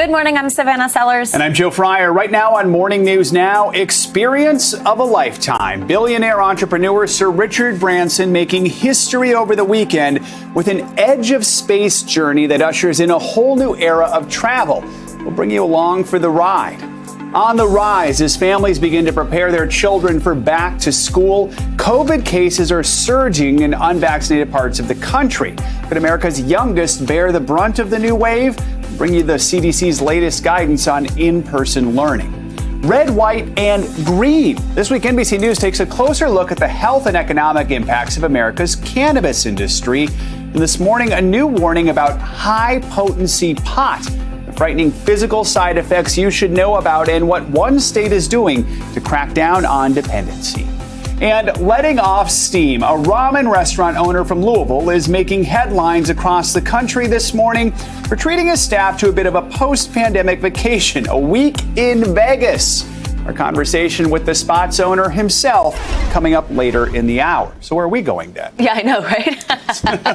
Good morning, I'm Savannah Sellers. And I'm Joe Fryer. Right now on Morning News Now, experience of a lifetime. Billionaire entrepreneur Sir Richard Branson making history over the weekend with an edge of space journey that ushers in a whole new era of travel. We'll bring you along for the ride. On the rise as families begin to prepare their children for back to school, COVID cases are surging in unvaccinated parts of the country. But America's youngest bear the brunt of the new wave? We'll bring you the CDC's latest guidance on in-person learning. Red, white, and green. This week, NBC News takes a closer look at the health and economic impacts of America's cannabis industry. And this morning, a new warning about high-potency pot. Frightening physical side effects you should know about and what one state is doing to crack down on dependency. And letting off steam, a ramen restaurant owner from Louisville is making headlines across the country this morning for treating his staff to a bit of a post-pandemic vacation, a week in Vegas. Our conversation with the spot's owner himself coming up later in the hour. So where are we going, Dad? Yeah, I know, right?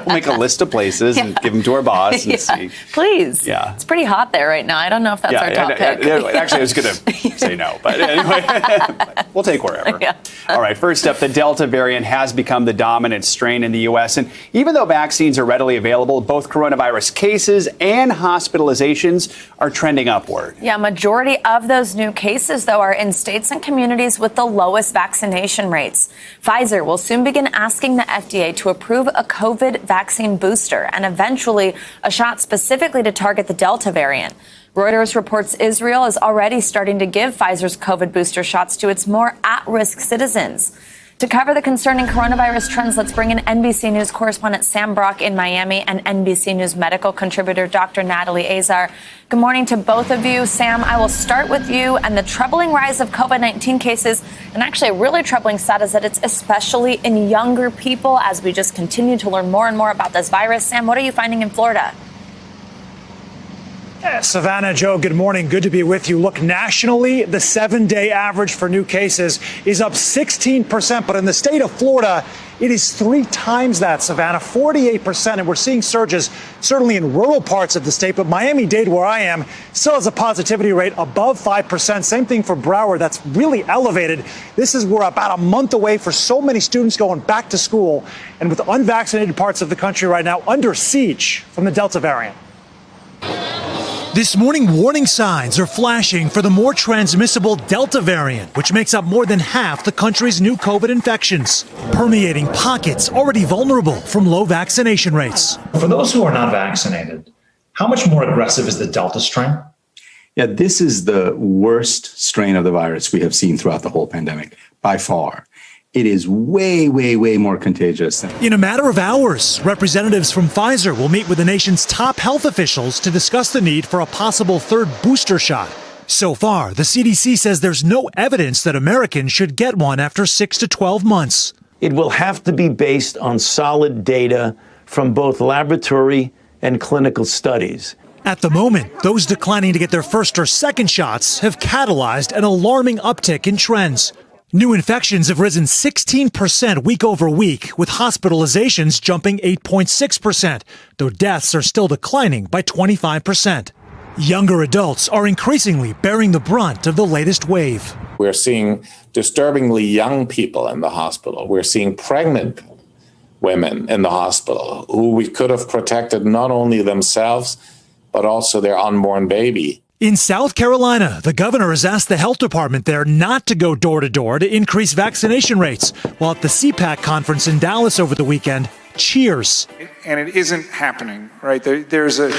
We'll make a list of places and give them to our boss and see. Please. Yeah. It's pretty hot there right now. I don't know if that's our top pick. Actually, I was going to say no, but anyway, we'll take wherever. Yeah. All right, first up, the Delta variant has become the dominant strain in the U.S. And even though vaccines are readily available, both coronavirus cases and hospitalizations are trending upward. Yeah, majority of those new cases, though, are in states and communities with the lowest vaccination rates. Pfizer will soon begin asking the FDA to approve a COVID vaccine booster and eventually a shot specifically to target the Delta variant. Reuters reports Israel is already starting to give Pfizer's COVID booster shots to its more at-risk citizens. To cover the concerning coronavirus trends, let's bring in NBC News correspondent Sam Brock in Miami and NBC News medical contributor Dr. Natalie Azar. Good morning to both of you. Sam, I will start with you and the troubling rise of COVID-19 cases. And actually a really troubling stat is that it's especially in younger people as we just continue to learn more and more about this virus. Sam, what are you finding in Florida? Savannah, Joe, good morning. Good to be with you. Look, nationally, the 7-day average for new cases is up 16%. But in the state of Florida, it is 3 times that, Savannah, 48%. And we're seeing surges certainly in rural parts of the state. But Miami-Dade, where I am, still has a positivity rate above 5%. Same thing for Broward. That's really elevated. We're about a month away for so many students going back to school. And with unvaccinated parts of the country right now under siege from the Delta variant. This morning, warning signs are flashing for the more transmissible Delta variant, which makes up more than half the country's new COVID infections, permeating pockets already vulnerable from low vaccination rates. For those who are not vaccinated, how much more aggressive is the Delta strain? Yeah, this is the worst strain of the virus we have seen throughout the whole pandemic, by far. It is way, way, way more contagious. In a matter of hours, representatives from Pfizer will meet with the nation's top health officials to discuss the need for a possible third booster shot. So far, the CDC says there's no evidence that Americans should get one after 6 to 12 months. It will have to be based on solid data from both laboratory and clinical studies. At the moment, those declining to get their first or second shots have catalyzed an alarming uptick in trends. New infections have risen 16% week over week, with hospitalizations jumping 8.6%, though deaths are still declining by 25%. Younger adults are increasingly bearing the brunt of the latest wave. We're seeing disturbingly young people in the hospital. We're seeing pregnant women in the hospital who we could have protected not only themselves, but also their unborn baby. In South Carolina, the governor has asked the health department there not to go door to door to increase vaccination rates, while at the CPAC conference in Dallas over the weekend, cheers. And it isn't happening, right? There's a...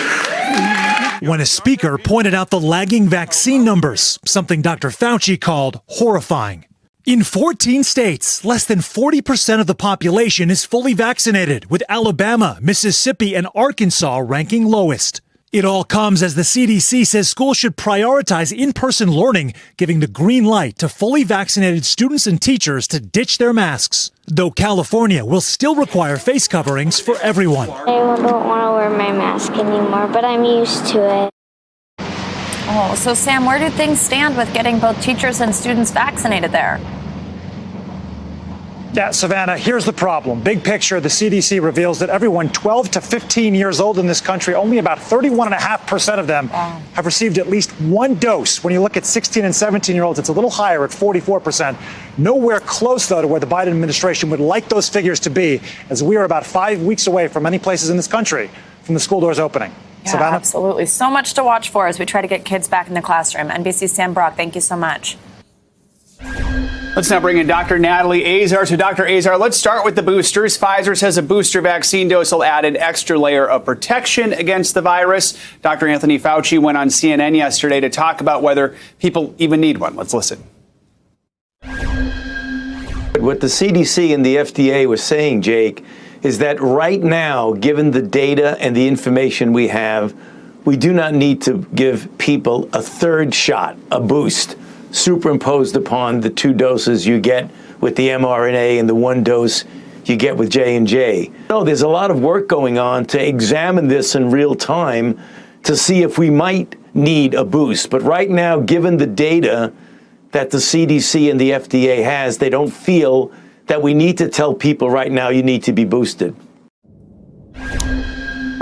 When a speaker pointed out the lagging vaccine numbers, something Dr. Fauci called horrifying. In 14 states, less than 40% of the population is fully vaccinated, with Alabama, Mississippi, and Arkansas ranking lowest. It all comes as the CDC says schools should prioritize in-person learning, giving the green light to fully vaccinated students and teachers to ditch their masks. Though California will still require face coverings for everyone. I don't want to wear my mask anymore, but I'm used to it. Oh, so Sam, where do things stand with getting both teachers and students vaccinated there? Yeah, Savannah, here's the problem. Big picture, the CDC reveals that everyone 12 to 15 years old in this country, only about 31.5% of them have received at least one dose. When you look at 16 and 17-year-olds, it's a little higher at 44%. Nowhere close, though, to where the Biden administration would like those figures to be, as we are about 5 weeks away from many places in this country from the school doors opening. Yeah, Savannah? absolutely. So much to watch for as we try to get kids back in the classroom. NBC's Sam Brock, thank you so much. Let's now bring in Dr. Natalie Azar. So, Dr. Azar, let's start with the boosters. Pfizer says a booster vaccine dose will add an extra layer of protection against the virus. Dr. Anthony Fauci went on CNN yesterday to talk about whether people even need one. Let's listen. What the CDC and the FDA was saying, Jake, is that right now, given the data and the information we have, we do not need to give people a third shot, a boost, superimposed upon the 2 doses you get with the mRNA and the 1 dose you get with J&J. No, there's a lot of work going on to examine this in real time to see if we might need a boost. But right now, given the data that the CDC and the FDA has, they don't feel that we need to tell people right now you need to be boosted.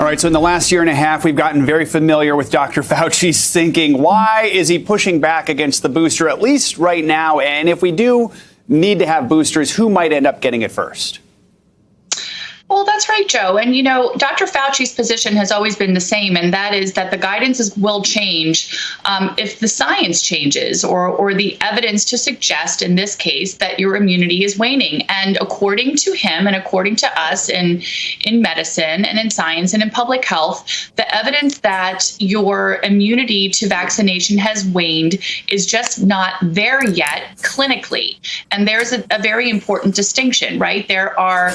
All right, so in the last year and a half, we've gotten very familiar with Dr. Fauci's thinking. Why is he pushing back against the booster, at least right now? And if we do need to have boosters, who might end up getting it first? Well, that's right, Joe. And, you know, Dr. Fauci's position has always been the same, and that is that the guidance will change if the science changes or the evidence to suggest, in this case, that your immunity is waning. And according to him and according to us in medicine and in science and in public health, the evidence that your immunity to vaccination has waned is just not there yet clinically. And there's a very important distinction, right? There are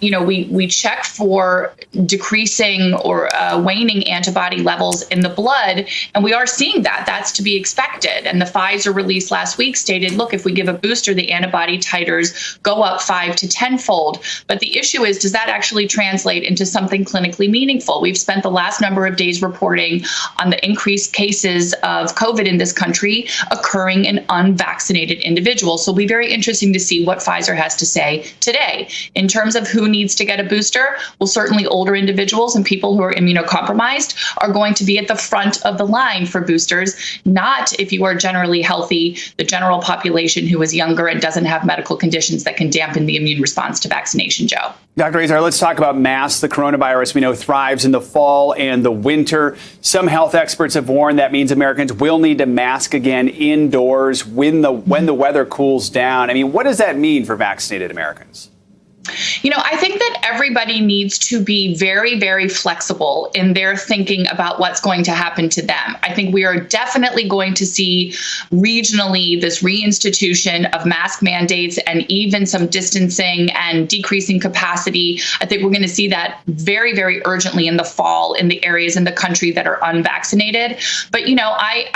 we check for decreasing or waning antibody levels in the blood, and we are seeing that. That's to be expected. And the Pfizer release last week stated, look, if we give a booster, the antibody titers go up 5 to 10-fold. But the issue is, does that actually translate into something clinically meaningful? We've spent the last number of days reporting on the increased cases of COVID in this country occurring in unvaccinated individuals. So it'll be very interesting to see what Pfizer has to say today. In terms of who needs to get a booster, well, certainly older individuals and people who are immunocompromised are going to be at the front of the line for boosters, not if you are generally healthy, the general population who is younger and doesn't have medical conditions that can dampen the immune response to vaccination, Joe. Dr. Azar, let's talk about masks. The coronavirus, we know, thrives in the fall and the winter. Some health experts have warned that means Americans will need to mask again indoors when the weather cools down. I mean, what does that mean for vaccinated Americans? You know, I think that everybody needs to be very, very flexible in their thinking about what's going to happen to them. I think we are definitely going to see regionally this reinstitution of mask mandates and even some distancing and decreasing capacity. I think we're going to see that very, very urgently in the fall in the areas in the country that are unvaccinated. But, you know, I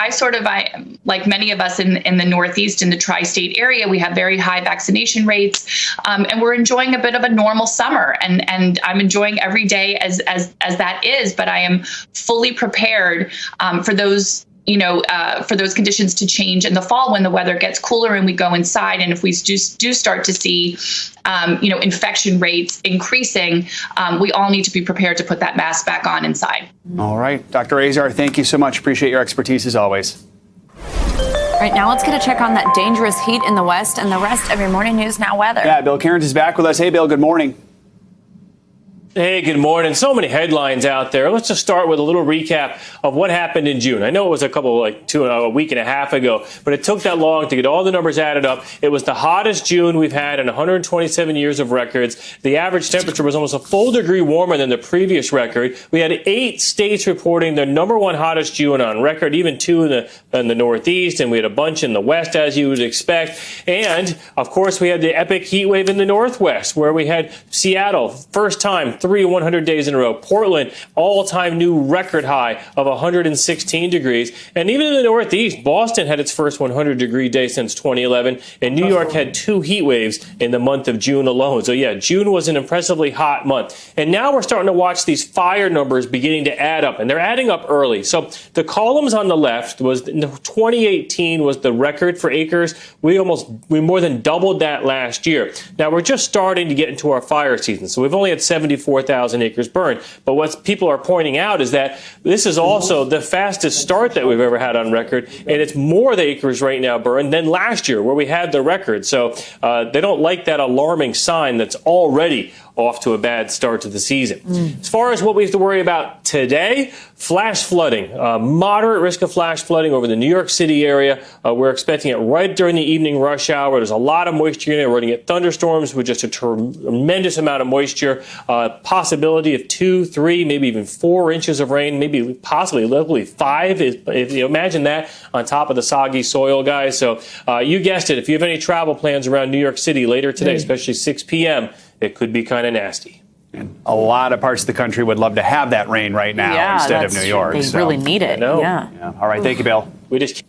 like many of us in the Northeast, in the tri-state area, we have very high vaccination rates, and we're enjoying a bit of a normal summer, and I'm enjoying every day as that is, but I am fully prepared for those conditions to change in the fall when the weather gets cooler and we go inside. And if we do start to see, infection rates increasing, we all need to be prepared to put that mask back on inside. All right. Dr. Azar, thank you so much. Appreciate your expertise as always. All right, now let's get a check on that dangerous heat in the West and the rest of your Morning News Now weather. Yeah, Bill Cairns is back with us. Hey, Bill, good morning. Hey, good morning. So many headlines out there. Let's just start with a little recap of what happened in June. I know it was a week and a half ago, but it took that long to get all the numbers added up. It was the hottest June we've had in 127 years of records. The average temperature was almost a full degree warmer than the previous record. We had 8 states reporting their number one hottest June on record, even 2 in the Northeast, and we had a bunch in the West, as you would expect. And, of course, we had the epic heat wave in the Northwest, where we had Seattle, first time, 3 100 days in a row. Portland, all-time new record high of 116 degrees. And even in the Northeast, Boston had its first 100-degree day since 2011, and New York had 2 heat waves in the month of June alone. So yeah, June was an impressively hot month. And now we're starting to watch these fire numbers beginning to add up, and they're adding up early. So the columns on the left was 2018 was the record for acres. We more than doubled that last year. Now we're just starting to get into our fire season. So we've only had 74,000 acres burned. But what people are pointing out is that this is also the fastest start that we've ever had on record, and it's more the acres right now burned than last year where we had the record. So they don't like that alarming sign that's already off to a bad start to the season. As far as what we have to worry about today, flash flooding, moderate risk of flash flooding over the New York City area. We're expecting it right during the evening rush hour. There's a lot of moisture in it. We're going to get thunderstorms with just a tremendous amount of moisture, possibility of 2, 3, maybe even 4 inches of rain, maybe possibly locally 5. If you imagine that on top of the soggy soil, guys. So you guessed it. If you have any travel plans around New York City later today, especially 6 p.m., it could be kind of nasty. And a lot of parts of the country would love to have that rain right now instead of New York. They really need it. Yeah. All right. Thank you, Bill. We just.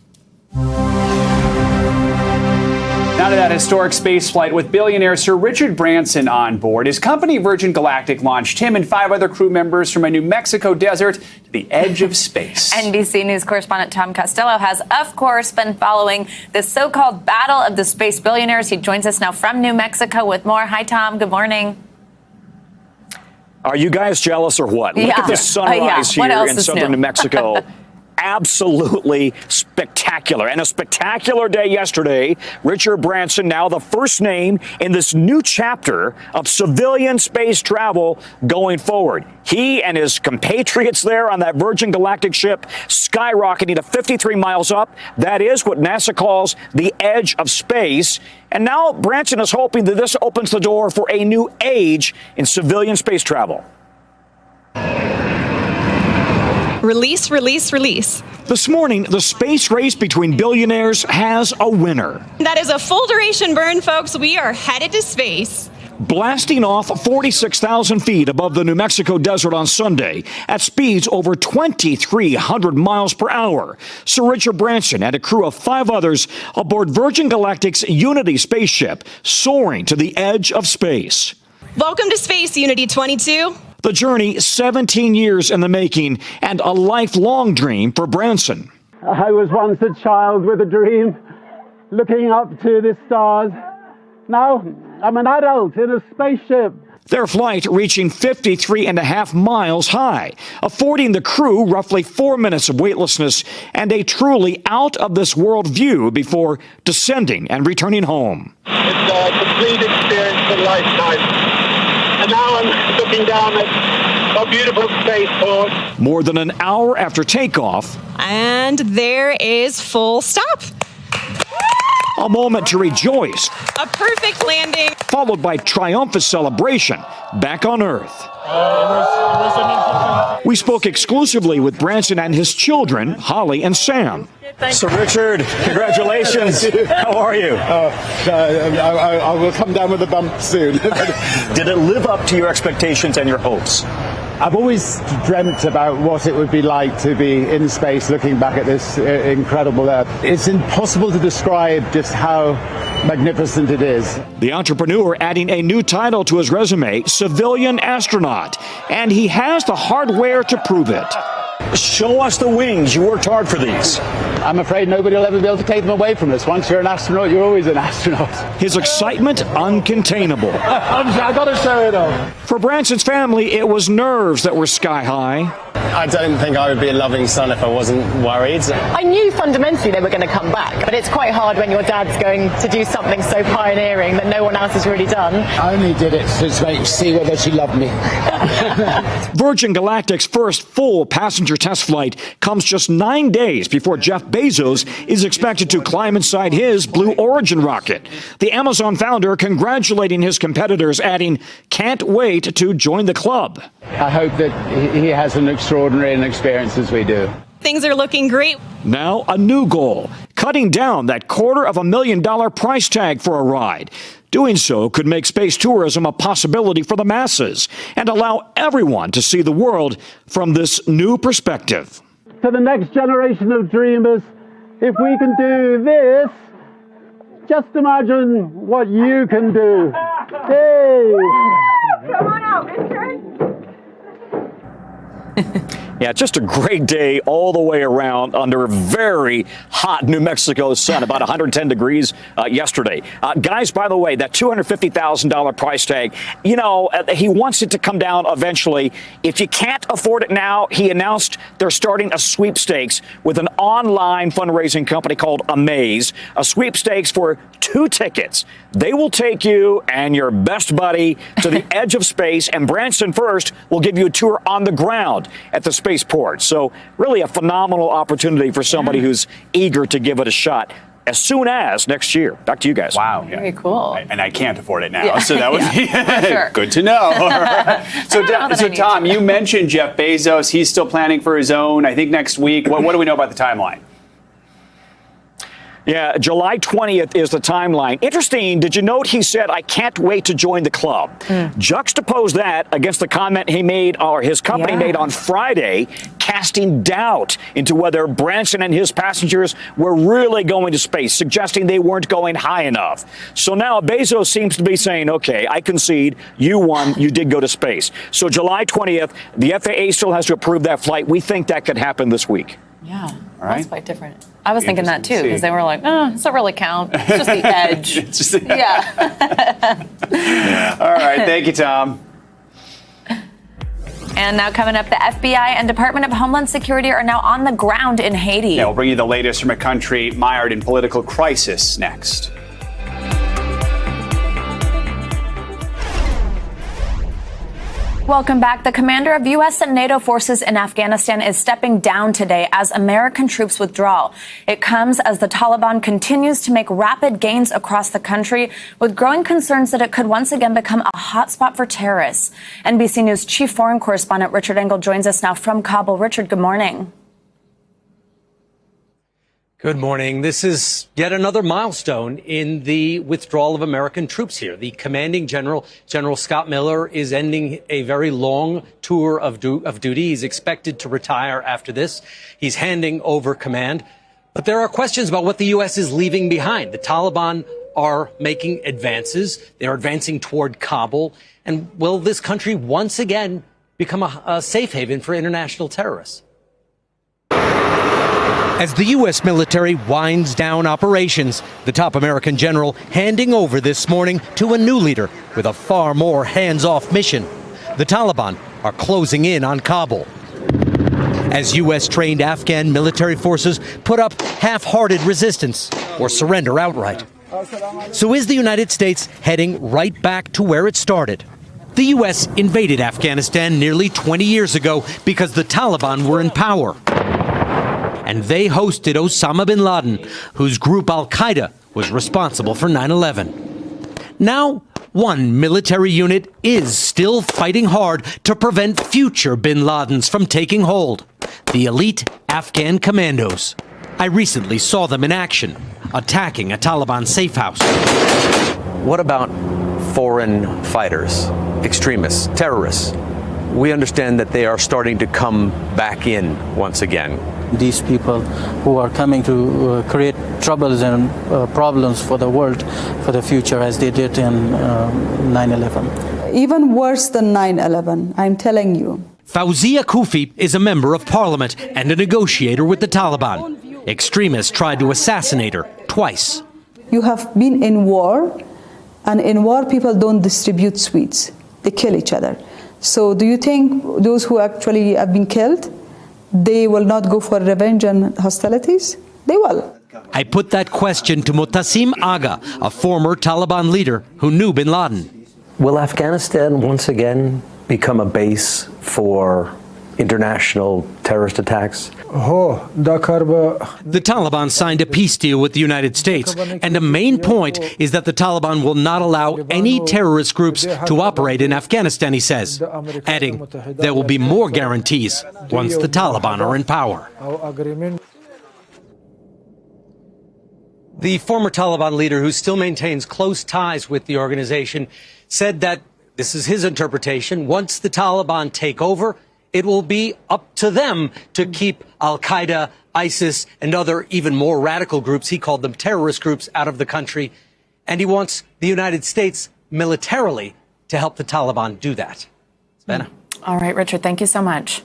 Now to that historic space flight with billionaire Sir Richard Branson on board. His company Virgin Galactic launched him and 5 other crew members from a New Mexico desert to the edge of space. NBC News correspondent Tom Costello has, of course, been following this so-called battle of the space billionaires. He joins us now from New Mexico with more. Hi, Tom. Good morning. Are you guys jealous or what? Look at the sunrise here in southern New Mexico. Absolutely spectacular. And a spectacular day yesterday. Richard Branson, now the first name in this new chapter of civilian space travel going forward. He and his compatriots there on that Virgin Galactic ship skyrocketing to 53 miles up. That is what NASA calls the edge of space. And now Branson is hoping that this opens the door for a new age in civilian space travel. Release, release, release. This morning, the space race between billionaires has a winner. That is a full duration burn, folks. We are headed to space. Blasting off 46,000 feet above the New Mexico desert on Sunday at speeds over 2,300 miles per hour. Sir Richard Branson and a crew of 5 others aboard Virgin Galactic's Unity spaceship soaring to the edge of space. Welcome to Space, Unity 22. The journey 17 years in the making and a lifelong dream for Branson. I was once a child with a dream, looking up to the stars. Now I'm an adult in a spaceship. Their flight reaching 53.5 miles high, affording the crew roughly 4 minutes of weightlessness and a truly out-of-this-world view before descending and returning home. It's a complete experience of a lifetime. And now I'm looking down at a beautiful spaceport. More than an hour after takeoff. And there is full stop. A moment to rejoice. A perfect landing. Followed by triumphant celebration back on Earth. We spoke exclusively with Branson and his children, Holly and Sam. So, Richard, congratulations. How are you? I will come down with a bump soon. Did it live up to your expectations and your hopes? I've always dreamt about what it would be like to be in space looking back at this incredible Earth. It's impossible to describe just how magnificent it is. The entrepreneur adding a new title to his resume, civilian astronaut, and he has the hardware to prove it. Show us the wings. You worked hard for these. I'm afraid nobody will ever be able to take them away from us. Once you're an astronaut, you're always an astronaut. His excitement uncontainable. I got to show it off. For Branson's family, it was nerves that were sky high. I don't think I would be a loving son if I wasn't worried. I knew fundamentally they were going to come back, but it's quite hard when your dad's going to do something so pioneering that no one else has really done. I only did it to see whether she loved me. Virgin Galactic's first full passenger test flight comes just 9 days before Jeff Bezos is expected to climb inside his Blue Origin rocket. The Amazon founder congratulating his competitors, adding, "Can't wait to join the club." I hope that he has an extraordinary experience as we do. Things are looking great. Now a new goal, cutting down that $250,000 price tag for a ride. Doing so could make space tourism a possibility for the masses and allow everyone to see the world from this new perspective. To the next generation of dreamers, if we can do this, just imagine what you can do. Hey! Come on out, Richard. Yeah, just a great day all the way around under very hot New Mexico sun, about 110 degrees yesterday. Guys, by the way, that $250,000 price tag, you know, he wants it to come down eventually. If you can't afford it now, he announced they're starting a sweepstakes with an online fundraising company called Amaze, a sweepstakes for 2 tickets. They will take you and your best buddy to the edge of space, and Branson first will give you a tour on the ground at the spaceport. So really a phenomenal opportunity for somebody who's eager to give it a shot as soon as next year. Back to you guys. Wow. Very cool. And I can't afford it now, Yeah. so that would be sure. good to know. So Tom, you mentioned Jeff Bezos. He's still planning for his own, I think, next week. What do we know about the timeline? Yeah, July 20th is the timeline. Interesting, did you note he said, I can't wait to join the club? Juxtapose that against the comment he made, or his company made on Friday, casting doubt into whether Branson and his passengers were really going to space, suggesting they weren't going high enough. So now Bezos seems to be saying, okay, I concede, you won, you did go to space. So July 20th, the FAA still has to approve that flight. We think that could happen this week. Yeah, right. That's quite different. I was thinking that too, because they were like, oh, does it really count? It's just the edge. Yeah. All right. Thank you, Tom. And now coming up, the FBI and Department of Homeland Security are now on the ground in Haiti. Yeah, we'll bring you the latest from a country mired in political crisis next. Welcome back. The commander of U.S. and NATO forces in Afghanistan is stepping down today as American troops withdraw. It comes as the Taliban continues to make rapid gains across the country, with growing concerns that it could once again become a hotspot for terrorists. NBC News chief foreign correspondent Richard Engel joins us now from Kabul. Richard, good morning. Good morning. This is yet another milestone in the withdrawal of American troops here. The commanding general, General Scott Miller, is ending a very long tour of duty. He's expected to retire after this. He's handing over command. But there are questions about what the U.S. is leaving behind. The Taliban are making advances. They're advancing toward Kabul. And will this country once again become a safe haven for international terrorists? As the U.S. military winds down operations, the top American general handing over this morning to a new leader with a far more hands-off mission. The Taliban are closing in on Kabul. As U.S.-trained Afghan military forces put up half-hearted resistance or surrender outright. So is the United States heading right back to where it started? The U.S. invaded Afghanistan nearly 20 years ago because the Taliban were in power. And they hosted Osama bin Laden, whose group Al-Qaeda was responsible for 9/11. Now, one military unit is still fighting hard to prevent future bin Ladens from taking hold: the elite Afghan commandos. I recently saw them in action, attacking a Taliban safe house. What about foreign fighters, extremists, terrorists? We understand that they are starting to come back in once again. These people who are coming to create troubles and problems for the world, for the future, as they did in 9/11. Even worse than 9/11, I'm telling you. Fawzia Kufi is a member of parliament and a negotiator with the Taliban. Extremists tried to assassinate her twice. You have been in war, and in war people don't distribute sweets. They kill each other. So do you think those who actually have been killed, they will not go for revenge and hostilities? They will. I put that question to Mutassim Agha, a former Taliban leader who knew bin Laden. Will Afghanistan once again become a base for international terrorist attacks? The Taliban signed a peace deal with the United States, and a main point is that the Taliban will not allow any terrorist groups to operate in Afghanistan, he says, adding there will be more guarantees once the Taliban are in power. The former Taliban leader, who still maintains close ties with the organization, said that, this is his interpretation, once the Taliban take over, it will be up to them to keep al-Qaeda, ISIS, and other even more radical groups, he called them terrorist groups, out of the country. And he wants the United States militarily to help the Taliban do that. Savannah. All right, Richard, thank you so much.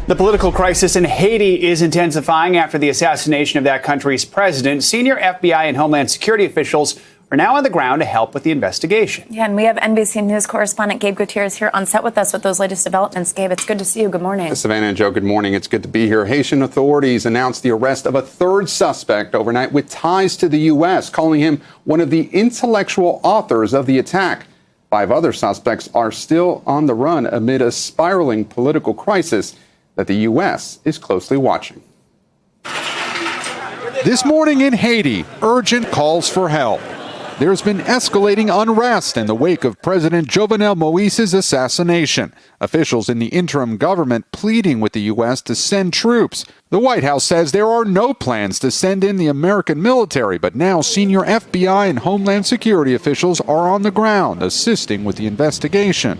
The political crisis in Haiti is intensifying after the assassination of that country's president. Senior FBI and Homeland Security officials are now on the ground to help with the investigation. Yeah, and we have NBC News correspondent Gabe Gutierrez here on set with us with those latest developments. Gabe, it's good to see you. Good morning. Savannah and Joe, good morning. It's good to be here. Haitian authorities announced the arrest of a third suspect overnight with ties to the U.S., calling him one of the intellectual authors of the attack. 5 other suspects are still on the run amid a spiraling political crisis that the U.S. is closely watching. This morning in Haiti, urgent calls for help. There's been escalating unrest in the wake of President Jovenel Moise's assassination. Officials in the interim government pleading with the U.S. to send troops. The White House says there are no plans to send in the American military, but now senior FBI and Homeland Security officials are on the ground assisting with the investigation.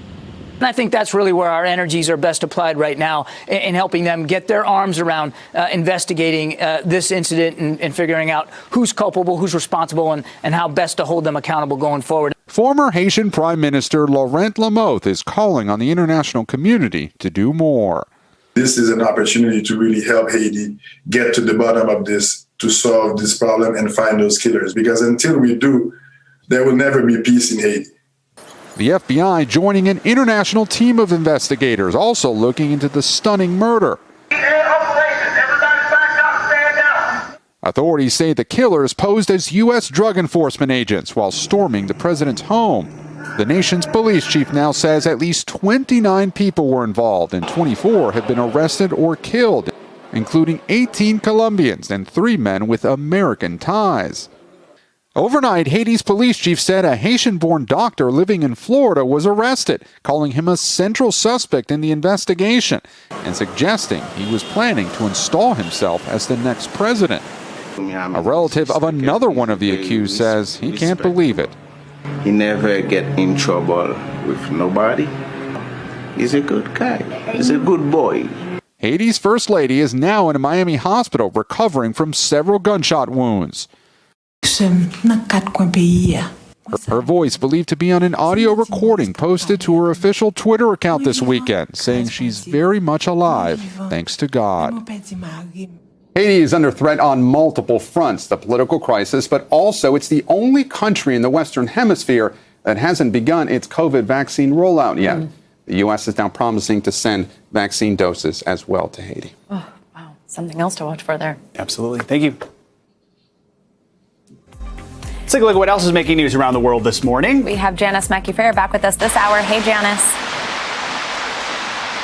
And I think that's really where our energies are best applied right now, in helping them get their arms around investigating this incident and figuring out who's culpable, who's responsible, and how best to hold them accountable going forward. Former Haitian Prime Minister Laurent Lamothe is calling on the international community to do more. This is an opportunity to really help Haiti get to the bottom of this, to solve this problem and find those killers. Because until we do, there will never be peace in Haiti. The FBI joining an international team of investigators also looking into the stunning murder. Authorities say the killers posed as U.S. drug enforcement agents while storming the president's home. The nation's police chief now says at least 29 people were involved and 24 have been arrested or killed, including 18 Colombians and 3 men with American ties. Overnight, Haiti's police chief said a Haitian-born doctor living in Florida was arrested, calling him a central suspect in the investigation and suggesting he was planning to install himself as the next president. A relative of another one of the accused says he can't believe it. He never get in trouble with nobody. He's a good guy. He's a good boy. Haiti's first lady is now in a Miami hospital recovering from several gunshot wounds. Her voice believed to be on an audio recording posted to her official Twitter account this weekend, saying she's very much alive, thanks to God. Haiti is under threat on multiple fronts, the political crisis, but also it's the only country in the Western Hemisphere that hasn't begun its COVID vaccine rollout yet. The U.S. is now promising to send vaccine doses as well to Haiti. Oh, wow. Something else to watch for there. Absolutely. Thank you. Let's take a look at what else is making news around the world this morning. We have Janice Mackey-Fair back with us this hour. Hey, Janice.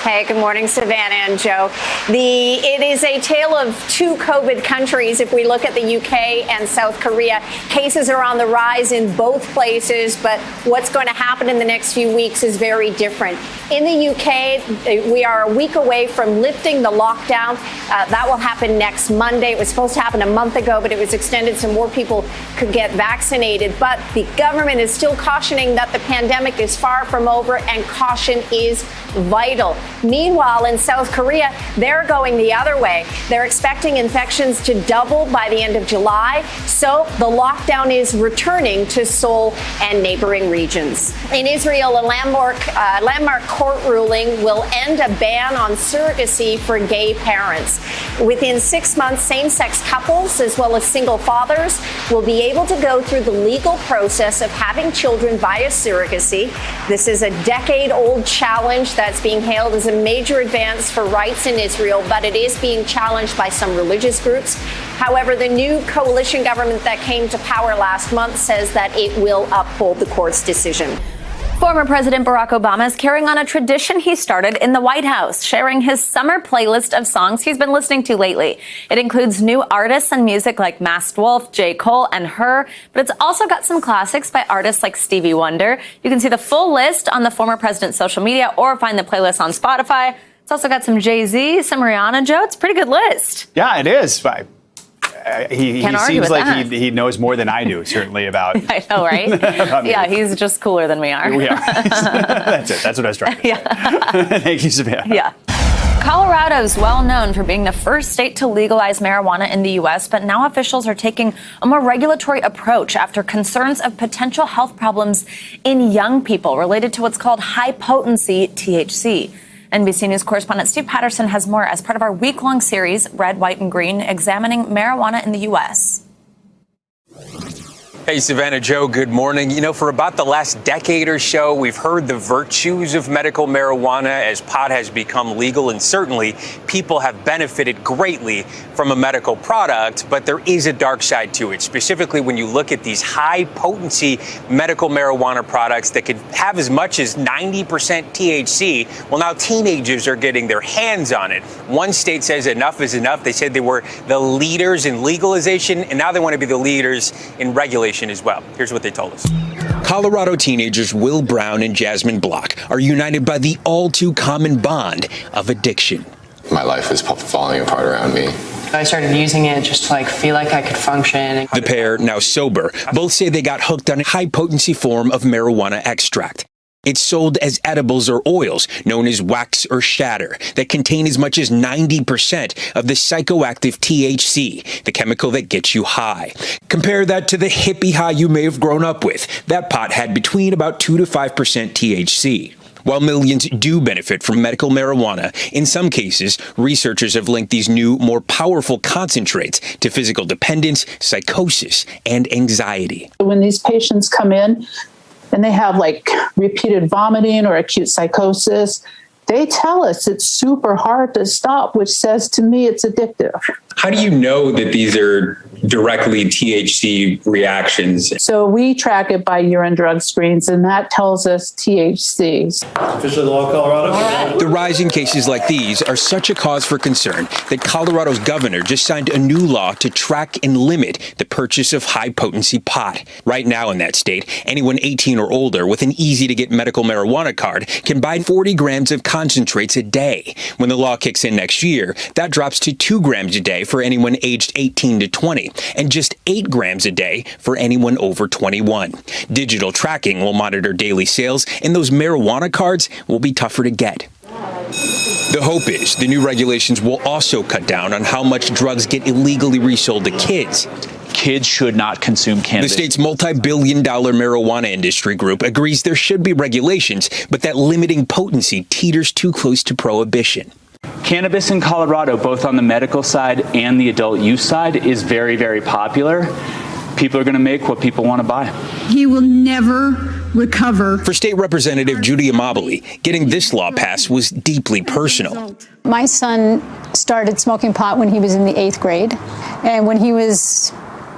Hey, good morning, Savannah and Joe. It is a tale of 2 COVID countries. If we look at the UK and South Korea, cases are on the rise in both places, but what's going to happen in the next few weeks is very different. In the UK, we are a week away from lifting the lockdown. That will happen next Monday. It was supposed to happen a month ago, but it was extended so more people could get vaccinated. But the government is still cautioning that the pandemic is far from over, and caution is vital. Meanwhile, in South Korea, they're going the other way. They're expecting infections to double by the end of July. So the lockdown is returning to Seoul and neighboring regions. In Israel, a landmark court ruling will end a ban on surrogacy for gay parents. Within 6 months, same-sex couples, as well as single fathers, will be able to go through the legal process of having children via surrogacy. This is a decade-old challenge that's being hailed as a major advance for rights in Israel, but it is being challenged by some religious groups. However, the new coalition government that came to power last month says that it will uphold the court's decision. Former President Barack Obama is carrying on a tradition he started in the White House, sharing his summer playlist of songs he's been listening to lately. It includes new artists and music like Masked Wolf, J. Cole, and Her, but it's also got some classics by artists like Stevie Wonder. You can see the full list on the former president's social media or find the playlist on Spotify. It's also got some Jay-Z, some Rihanna, Joe. It's a pretty good list. Yeah, it is. he seems like he knows more than I do, certainly about. I know, right? Yeah, he's just cooler than we are. We are. That's it. That's what I was trying to say. Yeah. Thank you, Savannah. Yeah. Colorado's well known for being the first state to legalize marijuana in the U.S., but now officials are taking a more regulatory approach after concerns of potential health problems in young people related to what's called high-potency THC. NBC News correspondent Steve Patterson has more as part of our week-long series, Red, White, and Green, examining marijuana in the U.S. Hey, Savannah, Joe, good morning. You know, for about the last decade or so, we've heard the virtues of medical marijuana as pot has become legal, and certainly people have benefited greatly from a medical product, but there is a dark side to it, specifically when you look at these high-potency medical marijuana products that could have as much as 90% THC. Well, now teenagers are getting their hands on it. One state says enough is enough. They said they were the leaders in legalization, and now they want to be the leaders in regulation as well. Here's what they told us. Colorado teenagers Will Brown and Jasmine Block are united by the all-too-common bond of addiction. My life is falling apart around me. I started using it just to feel like I could function. The pair, now sober, both say they got hooked on a high-potency form of marijuana extract. It's sold as edibles or oils, known as wax or shatter, that contain as much as 90% of the psychoactive THC, the chemical that gets you high. Compare that to the hippie high you may have grown up with. That pot had between about 2 to 5% THC. While millions do benefit from medical marijuana, in some cases, researchers have linked these new, more powerful concentrates to physical dependence, psychosis, and anxiety. When these patients come in, and they have repeated vomiting or acute psychosis, they tell us it's super hard to stop, which says to me it's addictive. How do you know that these are directly THC reactions? So we track it by urine drug screens, and that tells us THCs. Officially the law of Colorado. The rise in cases like these are such a cause for concern that Colorado's governor just signed a new law to track and limit the purchase of high-potency pot. Right now in that state, anyone 18 or older with an easy-to-get medical marijuana card can buy 40 grams of concentrates a day. When the law kicks in next year, that drops to 2 grams a day for anyone aged 18 to 20, and just 8 grams a day for anyone over 21. Digital tracking will monitor daily sales, and those marijuana cards will be tougher to get. The hope is the new regulations will also cut down on how much drugs get illegally resold to kids. Kids should not consume cannabis. The state's multi-billion-dollar marijuana industry group agrees there should be regulations, but that limiting potency teeters too close to prohibition. Cannabis in Colorado, both on the medical side and the adult use side, is very, very popular. People are going to make what people want to buy. He will never recover. For State Representative Judy Amabile, getting this law passed was deeply personal. My son started smoking pot when he was in the 8th grade, and when he was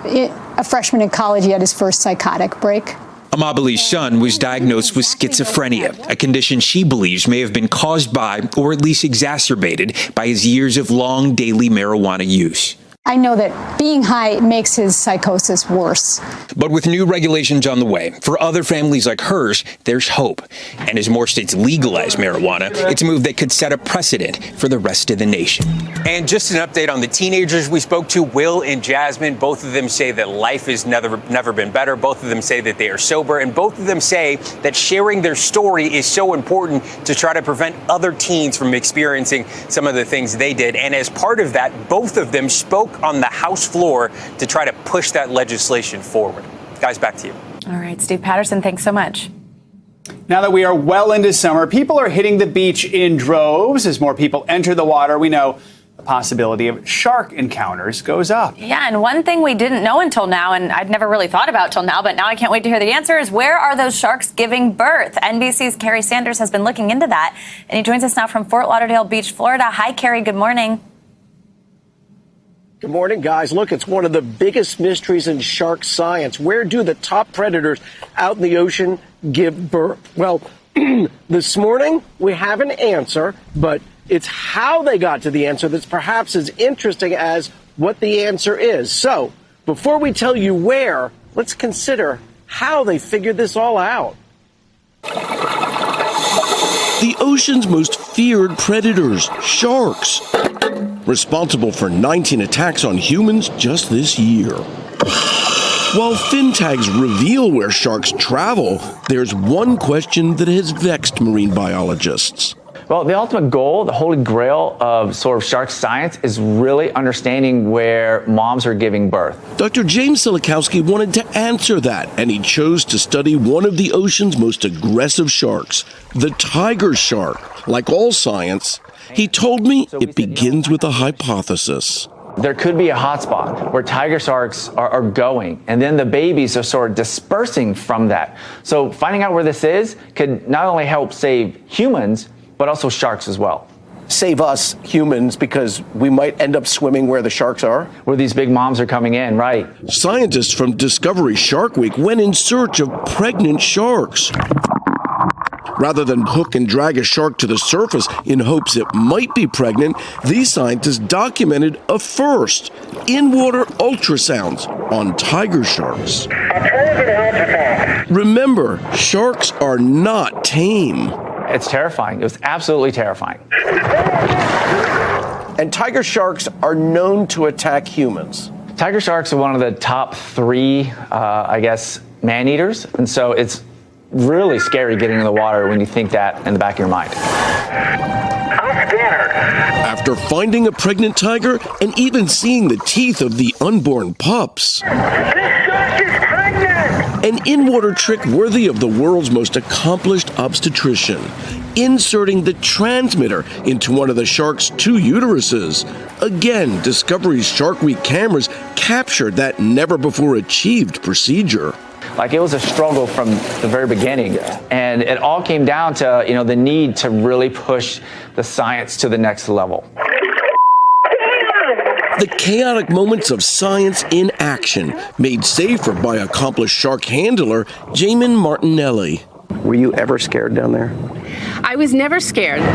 a freshman in college, he had his first psychotic break. Amabile's son was diagnosed with schizophrenia, a condition she believes may have been caused by, or at least exacerbated, by his years of long daily marijuana use. I know that being high makes his psychosis worse. But with new regulations on the way, for other families like hers, there's hope. And as more states legalize marijuana, it's a move that could set a precedent for the rest of the nation. And just an update on the teenagers we spoke to, Will and Jasmine. Both of them say that life has never been better. Both of them say that they are sober. And both of them say that sharing their story is so important to try to prevent other teens from experiencing some of the things they did. And as part of that, both of them spoke on the House floor to try to push that legislation forward. Guys, back to you. All right, Steve Patterson, thanks so much. Now that we are well into summer, people are hitting the beach in droves. As more people enter the water, we know the possibility of shark encounters goes up. Yeah, and one thing we didn't know until now, and I'd never really thought about till now, but now I can't wait to hear the answer, is where are those sharks giving birth? NBC's Carrie Sanders has been looking into that, and he joins us now from Fort Lauderdale Beach, Florida. Hi, Carrie. Good morning. Good morning, guys. Look, it's one of the biggest mysteries in shark science. Where do the top predators out in the ocean give birth? Well, this morning we have an answer, but it's how they got to the answer that's perhaps as interesting as what the answer is. So, before we tell you where, let's consider how they figured this all out. The ocean's most feared predators, sharks. responsible for 19 attacks on humans just this year. While fin tags reveal where sharks travel, there's one question that has vexed marine biologists. Well, the ultimate goal, the holy grail of sort of shark science is really understanding where moms are giving birth. Dr. James Silikowski wanted to answer that, and he chose to study one of the ocean's most aggressive sharks, the tiger shark. Like all science, he told me it begins with a hypothesis. There could be a hotspot where tiger sharks are going, and then the babies are sort of dispersing from that. So finding out where this is could not only help save humans, but also sharks as well. Save us humans because we might end up swimming where the sharks are? Where these big moms are coming in, right. Scientists from Discovery Shark Week went in search of pregnant sharks. Rather than hook and drag a shark to the surface in hopes it might be pregnant, these scientists documented a first: in-water ultrasounds on tiger sharks. Remember, sharks are not tame. It's terrifying. It was absolutely terrifying. And tiger sharks are known to attack humans. Tiger sharks are one of the top 3, man-eaters. And so it's really scary getting in the water when you think that in the back of your mind. After finding a pregnant tiger and even seeing the teeth of the unborn pups. An in-water trick worthy of the world's most accomplished obstetrician, inserting the transmitter into one of the shark's 2 uteruses. Again, Discovery's Shark Week cameras captured that never-before-achieved procedure. Like, it was a struggle from the very beginning, and it all came down to, the need to really push the science to the next level. The chaotic moments of science in action, made safer by accomplished shark handler Jamin Martinelli. Were you ever scared down there? I was never scared. If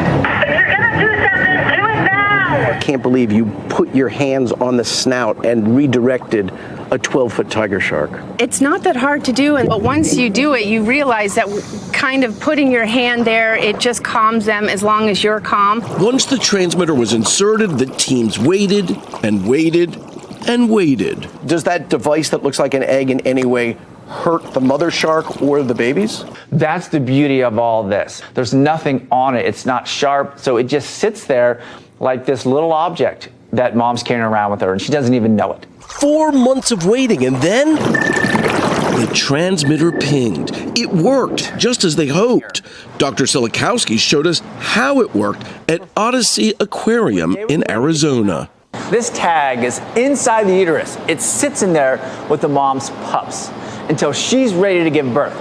you're gonna do something, do it now! I can't believe you put your hands on the snout and redirected a 12-foot tiger shark. It's not that hard to do, but once you do it, you realize that kind of putting your hand there, it just calms them as long as you're calm. Once the transmitter was inserted, the teams waited and waited and waited. Does that device that looks like an egg in any way hurt the mother shark or the babies? That's the beauty of all this. There's nothing on it. It's not sharp, so it just sits there like this little object that mom's carrying around with her, and she doesn't even know it. 4 months of waiting, and then the transmitter pinged. It worked, just as they hoped. Dr. Silikowski showed us how it worked at Odyssey Aquarium in Arizona. This tag is inside the uterus. It sits in there with the mom's pups until she's ready to give birth.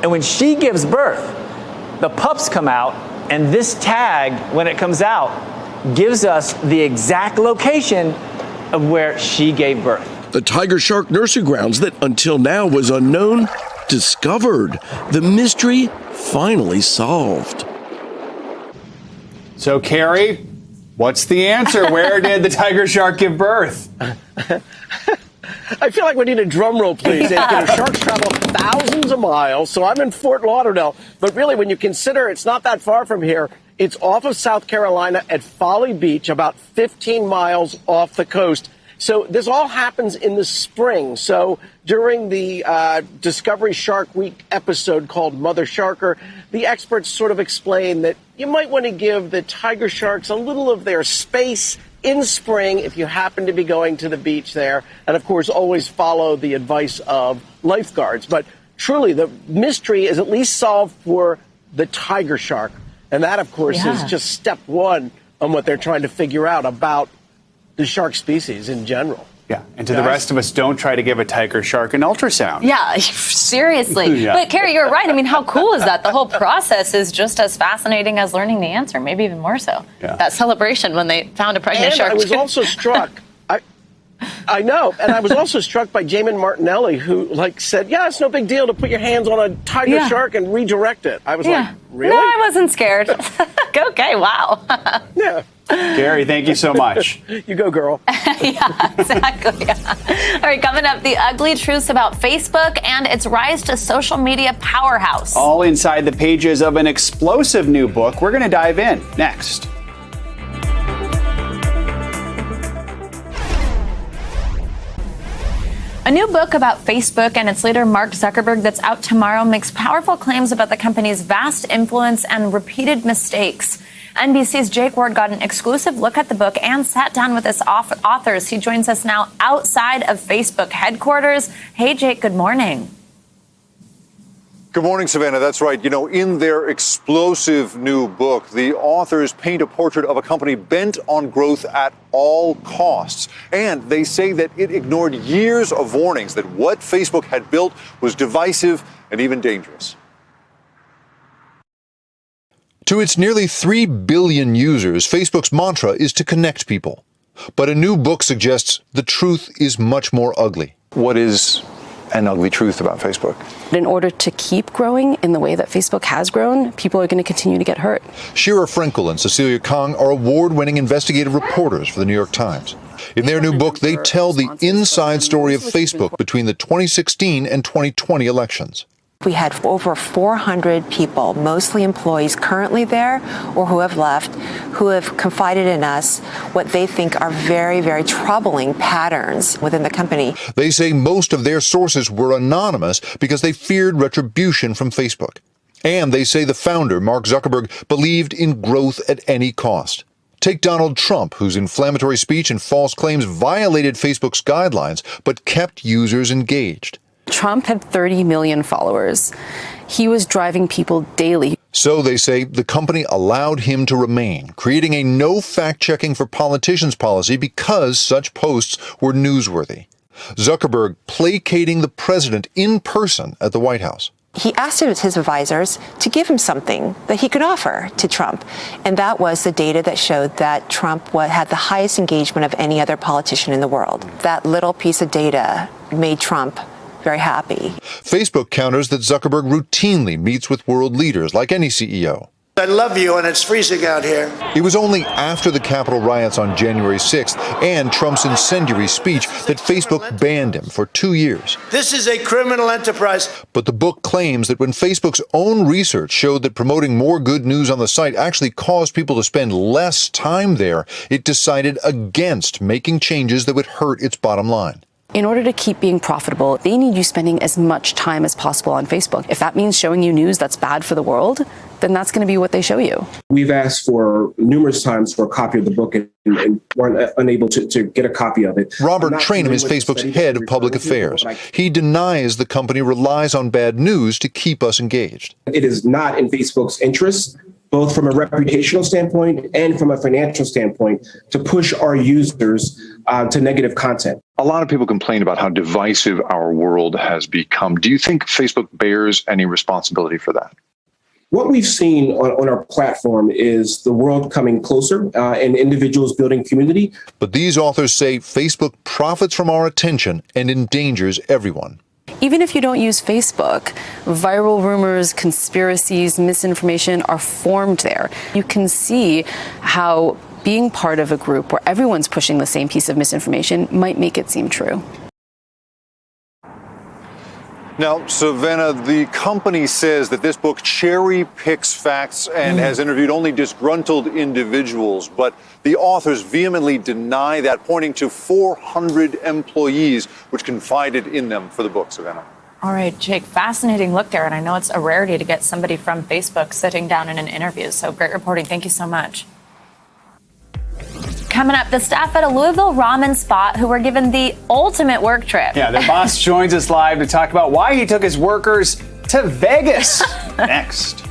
And when she gives birth, the pups come out, and this tag, when it comes out, gives us the exact location of where she gave birth. The tiger shark nursery grounds that until now was unknown, discovered. The mystery finally solved. So, Carrie, what's the answer? Where did the tiger shark give birth? I feel like we need a drum roll, please. Yeah. Sharks travel thousands of miles, so I'm in Fort Lauderdale. But really, when you consider it's not that far from here, it's off of South Carolina at Folly Beach, about 15 miles off the coast. So this all happens in the spring. So during the Discovery Shark Week episode called Mother Sharker, the experts sort of explain that you might want to give the tiger sharks a little of their space in spring if you happen to be going to the beach there. And, of course, always follow the advice of lifeguards. But truly, the mystery is at least solved for the tiger shark. And that, of course, is just step one on what they're trying to figure out about the shark species in general. Yeah, and to the rest of us, don't try to give a tiger shark an ultrasound. Yeah, seriously. Yeah. But, Carrie, you're right. I mean, how cool is that? The whole process is just as fascinating as learning the answer, maybe even more so. Yeah. That celebration when they found a pregnant shark. I was also struck. I know, and I was also struck by Jamin Martinelli, who said, "Yeah, it's no big deal to put your hands on a tiger shark and redirect it." I was like, "Really?" No, I wasn't scared. Okay, wow. Yeah. Gary, thank you so much. You go, girl. Yeah, exactly. Yeah. All right, coming up, the ugly truths about Facebook and its rise to social media powerhouse. All inside the pages of an explosive new book. We're going to dive in next. A new book about Facebook and its leader, Mark Zuckerberg, that's out tomorrow makes powerful claims about the company's vast influence and repeated mistakes. NBC's Jake Ward got an exclusive look at the book and sat down with its authors. He joins us now outside of Facebook headquarters. Hey, Jake, good morning. Good morning, Savannah. That's right. You know, in their explosive new book, the authors paint a portrait of a company bent on growth at all costs. And they say that it ignored years of warnings that what Facebook had built was divisive and even dangerous. To its nearly 3 billion users, Facebook's mantra is to connect people. But a new book suggests the truth is much more ugly. What is an ugly truth about Facebook? In order to keep growing in the way that Facebook has grown, people are going to continue to get hurt. Shira Frankel and Cecilia Kong are award-winning investigative reporters for the New York Times. In their new book, they tell the inside story of Facebook between the 2016 and 2020 elections. We had over 400 people, mostly employees currently there or who have left, who have confided in us what they think are very, very troubling patterns within the company. They say most of their sources were anonymous because they feared retribution from Facebook. And they say the founder, Mark Zuckerberg, believed in growth at any cost. Take Donald Trump, whose inflammatory speech and false claims violated Facebook's guidelines but kept users engaged. Trump had 30 million followers. He was driving people daily. So they say the company allowed him to remain, creating a no fact-checking for politicians policy because such posts were newsworthy. Zuckerberg placating the president in person at the White House. He asked his advisors to give him something that he could offer to Trump, and that was the data that showed that Trump had the highest engagement of any other politician in the world. That little piece of data made Trump very happy. Facebook counters that Zuckerberg routinely meets with world leaders like any CEO. I love you, and it's freezing out here. It was only after the Capitol riots on January 6th and Trump's incendiary speech that Facebook banned him for 2 years. This is a criminal enterprise. But the book claims that when Facebook's own research showed that promoting more good news on the site actually caused people to spend less time there, it decided against making changes that would hurt its bottom line. In order to keep being profitable, they need you spending as much time as possible on Facebook. If that means showing you news that's bad for the world, then that's going to be what they show you. We've asked for numerous times for a copy of the book and weren't unable to get a copy of it. Robert Trainum is Facebook's head of public affairs. He denies the company relies on bad news to keep us engaged. It is not in Facebook's interest, both from a reputational standpoint and from a financial standpoint, to push our users to negative content. A lot of people complain about how divisive our world has become. Do you think Facebook bears any responsibility for that? What we've seen on our platform is the world coming closer and individuals building community. But these authors say Facebook profits from our attention and endangers everyone. Even if you don't use Facebook, viral rumors, conspiracies, misinformation are formed there. You can see how being part of a group where everyone's pushing the same piece of misinformation might make it seem true. Now, Savannah, the company says that this book cherry picks facts and has interviewed only disgruntled individuals, but the authors vehemently deny that, pointing to 400 employees which confided in them for the book, Savannah. All right, Jake, fascinating look there, and I know it's a rarity to get somebody from Facebook sitting down in an interview, so great reporting. Thank you so much. Coming up, the staff at a Louisville ramen spot who were given the ultimate work trip. Yeah, their boss joins us live to talk about why he took his workers to Vegas. Next.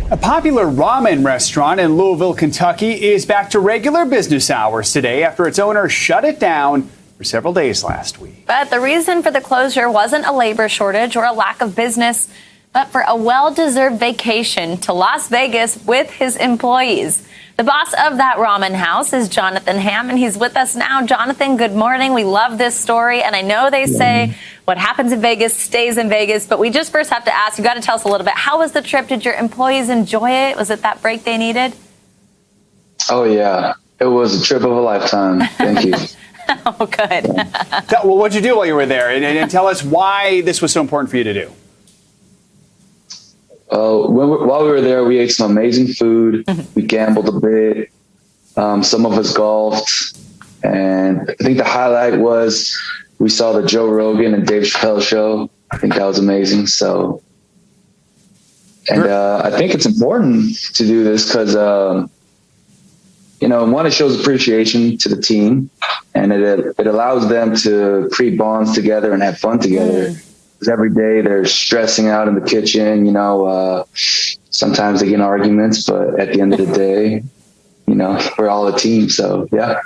A popular ramen restaurant in Louisville, Kentucky is back to regular business hours today after its owner shut it down for several days last week. But the reason for the closure wasn't a labor shortage or a lack of business, but for a well-deserved vacation to Las Vegas with his employees. The boss of that ramen house is Jonathan Hamm, and he's with us now. Jonathan, good morning. We love this story, and I know they say what happens in Vegas stays in Vegas, but we just first have to ask, you got to tell us a little bit, how was the trip? Did your employees enjoy it? Was it that break they needed? Oh, yeah. It was a trip of a lifetime. Thank you. Oh, good. Well, what'd you do while you were there? And tell us why this was so important for you to do. While we were there, we ate some amazing food. We gambled a bit. Some of us golfed. And I think the highlight was we saw the Joe Rogan and Dave Chappelle show. I think that was amazing. So, and I think it's important to do this because, one, it shows appreciation to the team, and it allows them to create bonds together and have fun together. Because every day they're stressing out in the kitchen, sometimes they get in arguments, but at the end of the day, we're all a team. So, yeah.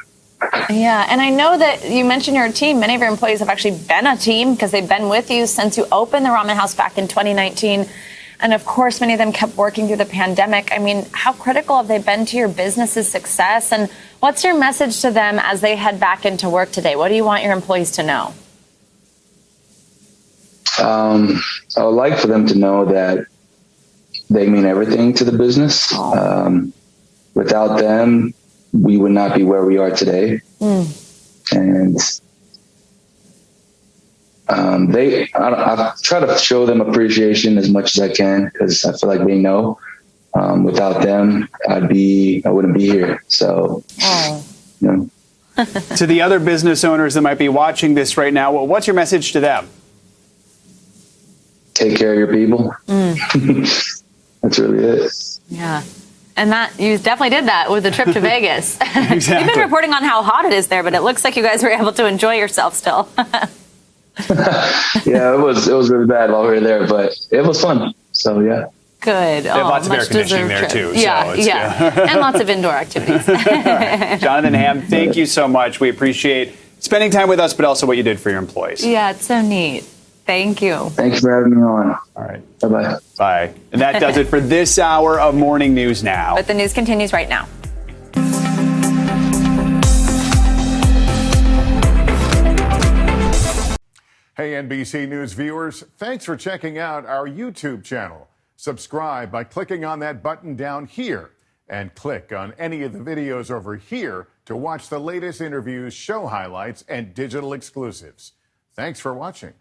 Yeah, and I know that you mentioned you're a team. Many of your employees have actually been a team because they've been with you since you opened the ramen house back in 2019. And of course, many of them kept working through the pandemic. I mean, how critical have they been to your business's success? And what's your message to them as they head back into work today? What do you want your employees to know? I would like for them to know that they mean everything to the business. Without them, we would not be where we are today. And I try to show them appreciation as much as I can because I feel like they know. Without them, I wouldn't be here. So, To the other business owners that might be watching this right now, what's your message to them? Take care of your people. That's really it. Yeah. And that you definitely did that with the trip to Vegas. Exactly. You've been reporting on how hot it is there, but it looks like you guys were able to enjoy yourself still. Yeah, it was really bad while we were there, but it was fun. So, yeah. Good. They have lots of air conditioning there, too. Yeah, and lots of indoor activities. Jonathan Hamm, thank you so much. We appreciate spending time with us, but also what you did for your employees. Yeah, it's so neat. Thank you. Thanks for having me on. All right. Bye-bye. Bye. And that does it for this hour of Morning News Now. But the news continues right now. Hey, NBC News viewers, thanks for checking out our YouTube channel. Subscribe by clicking on that button down here and click on any of the videos over here to watch the latest interviews, show highlights, and digital exclusives. Thanks for watching.